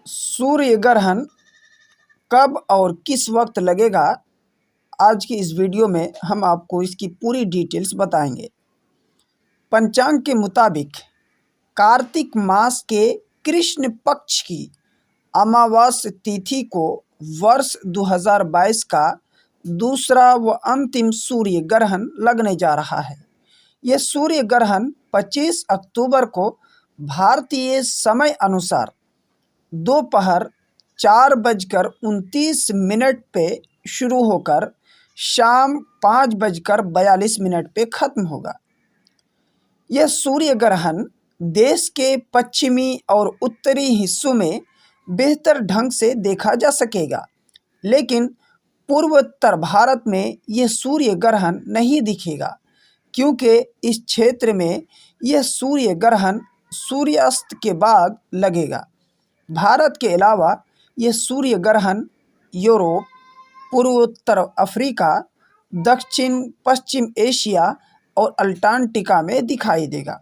सूर्य ग्रहण कब और किस वक्त लगेगा, आज की इस वीडियो में हम आपको इसकी पूरी डिटेल्स बताएंगे। पंचांग के मुताबिक कार्तिक मास के कृष्ण पक्ष की अमावस्या तिथि को वर्ष 2022 का दूसरा व अंतिम सूर्य ग्रहण लगने जा रहा है। यह सूर्य ग्रहण 25 अक्टूबर को भारतीय समय अनुसार दोपहर 4:29 पे शुरू होकर शाम 5:42 पे खत्म होगा। यह सूर्य ग्रहण देश के पश्चिमी और उत्तरी हिस्सों में बेहतर ढंग से देखा जा सकेगा, लेकिन पूर्वोत्तर भारत में यह सूर्य ग्रहण नहीं दिखेगा, क्योंकि इस क्षेत्र में यह सूर्य ग्रहण सूर्यास्त के बाद लगेगा। भारत के अलावा यह सूर्य ग्रहण यूरोप, पूर्वोत्तर अफ्रीका, दक्षिण पश्चिम एशिया और अंटार्कटिका में दिखाई देगा।